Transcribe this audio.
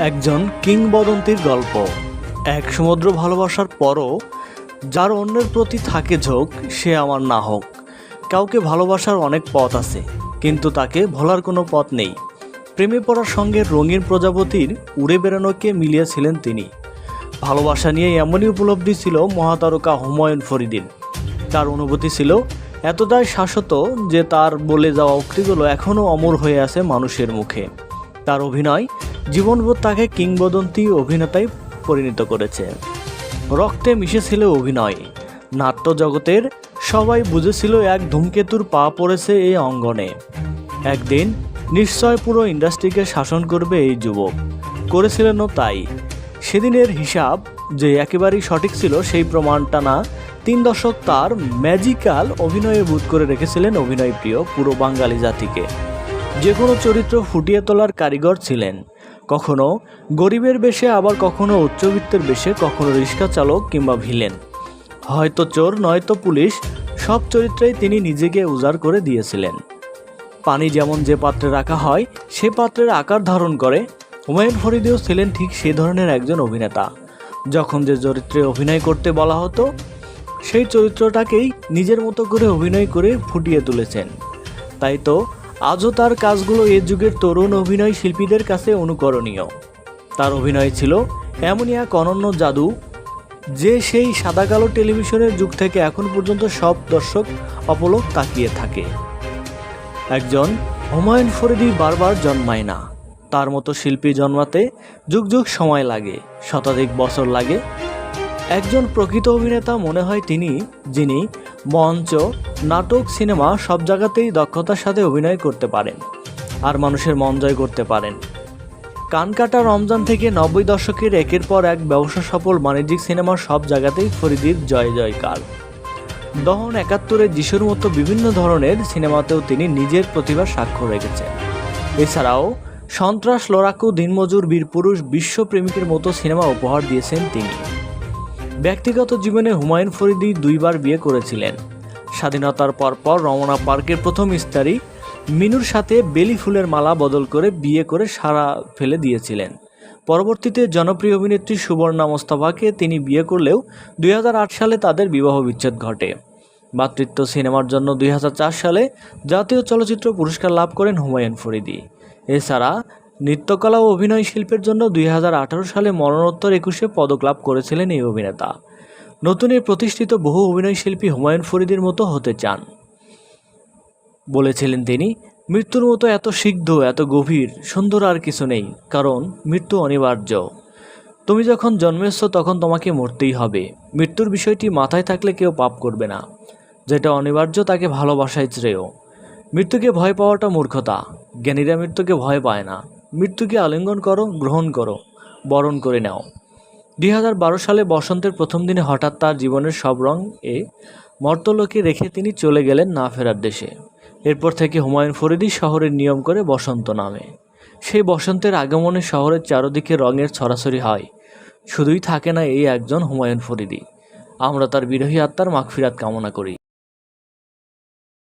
একজন কিংবদন্তির গল্প। এক সমুদ্র ভালোবাসার পরও যার অন্যের প্রতি থাকে ঝোঁক, সে আমার না হোক। কাউকে ভালোবাসার অনেক পথ আছে, কিন্তু তাকে ভোলার কোনো পথ নেই। প্রেমে পড়ার সঙ্গে রঙিন প্রজাপতির উড়ে বেড়ানোকে মিলিয়েছিলেন তিনি। ভালোবাসা নিয়ে এমনই উপলব্ধি ছিল মহাতারকা হুমায়ুন ফরিদীর। তার অনুভূতি ছিল এতটাই শাশ্বত যে তার বলে যাওয়া উক্তিগুলো এখনও অমর হয়ে আছে মানুষের মুখে। তার অভিনয় জীবনভর তাকে কিংবদন্তি অভিনেতায় পরিণত করেছে। রক্তে মিশেছিল অভিনয়। নাট্য জগতের সবাই বুঝেছিল এক ধূমকেতুর পা পড়েছে এই অঙ্গনে। একদিন নিশ্চয় পুরো ইন্ডাস্ট্রিকে শাসন করবে এই যুবক। করেছিলেনও তাই। সেদিনের হিসাব যে একেবারেই সঠিক ছিল সেই প্রমাণটা না 3 দশক তার ম্যাজিক্যাল অভিনয়ে বুঁদ করে রেখেছিলেন অভিনয়প্রিয় পুরো বাঙালি জাতিকে। যে কোনো চরিত্র ফুটিয়ে তোলার কারিগর ছিলেন। কখনো গরিবের বেশে, আবার কখনো উচ্চবিত্তের বেশে, কখনো রিক্সা চালক কিংবা ভিলেন, হয়তো চোর নয়তো পুলিশ, সব চরিত্রেই তিনি নিজেকে উজাড় করে দিয়েছিলেন। পানি যেমন যে পাত্রে রাখা হয় সে পাত্রের আকার ধারণ করে, হুমায়ুন ফরিদীও ছিলেন ঠিক সে ধরনের একজন অভিনেতা। যখন যে চরিত্রে অভিনয় করতে বলা হতো সেই চরিত্রটাকেই নিজের মতো করে অভিনয় করে ফুটিয়ে তুলেছেন। তাই তো আজও তার কাজগুলো এ যুগের তরুণ অভিনয় শিল্পীদের কাছে অনুকরণীয়। তার অভিনয় ছিল এমনই এক অনন্য জাদু যে সেই সাদা কালো টেলিভিশনের যুগ থেকে এখন পর্যন্ত সব দর্শক অপলক তাকিয়ে থাকে। একজন হুমায়ুন ফরিদী বারবার জন্মায় না। তার মতো শিল্পী জন্মাতে যুগ যুগ সময় লাগে, শতাধিক বছর লাগে। একজন প্রকৃত অভিনেতা মনে হয় তিনি, যিনি মঞ্চ, নাটক, সিনেমা সব জায়গাতেই দক্ষতার সাথে অভিনয় করতে পারেন আর মানুষের মন জয় করতে পারেন। কানকাটা রমজান থেকে 90 দশকের একের পর এক ব্যবসা সফল বাণিজ্যিক সিনেমার সব জায়গাতেই ফরিদীর জয় জয়কার। দহন, 71-এ যিশুর মতো বিভিন্ন ধরনের সিনেমাতেও তিনি নিজের প্রতিভার স্বাক্ষর রেখেছেন। এছাড়াও সন্ত্রাস, লড়াকু, দিনমজুর, বীরপুরুষ, বিশ্বপ্রেমিকের মতো সিনেমা উপহার দিয়েছেন তিনি। ব্যক্তিগত জীবনে হুমায়ুন ফরিদী 2 বার বিয়ে করেছিলেন। স্বাধীনতার পরপর রমনা পার্কের প্রথম স্ত্রী মিনুর সাথে বেলি ফুলের মালা বদল করে বিয়ে করে সারা ফেলে দিয়েছিলেন। পরবর্তীতে জনপ্রিয় অভিনেত্রী সুবর্ণা মোস্তফাকে তিনি বিয়ে করলেও 2008 সালে তাদের বিবাহ বিচ্ছেদ ঘটে। মাতৃত্ব সিনেমার জন্য 2004 সালে জাতীয় চলচ্চিত্র পুরস্কার লাভ করেন হুমায়ুন ফরিদী। এছাড়া নৃত্যকলা ও অভিনয় শিল্পের জন্য 2018 সালে মরণোত্তর 21-এ পদক লাভ করেছিলেন এই অভিনেতা। নতুন এই প্রতিষ্ঠিত বহু অভিনয় শিল্পী হুমায়ুন ফরিদীর মতো হতে চান। বলেছিলেন তিনি, মৃত্যুর মতো এত সিদ্ধ, এত গভীর, সুন্দর আর কিছু নেই, কারণ মৃত্যু অনিবার্য। তুমি যখন জন্মেছ তখন তোমাকে মরতেই হবে। মৃত্যুর বিষয়টি মাথায় থাকলে কেউ পাপ করবে না। যেটা অনিবার্য তাকে ভালোবাসায় শ্রেয়। মৃত্যুকে ভয় পাওয়াটা মূর্খতা। জ্ঞানীরা মৃত্যুকে ভয় পায় না। মৃত্যুকে আলিঙ্গন করো, গ্রহণ করো, বরণ করে নাও। 2012 সালে বসন্তের প্রথম দিনে হঠাৎ তার জীবনের সব রং মর্তলোকে রেখে তিনি চলে গেলেন না ফেরার দেশে। এরপর থেকে হুমায়ুন ফরিদী শহরের নিয়ম করে বসন্ত নামে। সেই বসন্তের আগমনে শহরের চারদিকে রঙের ছড়াছড়ি হয়। শুধুই থাকে না এই একজন হুমায়ুন ফরিদী। আমরা তার বিরহী আত্মার মাগফিরাত কামনা করি।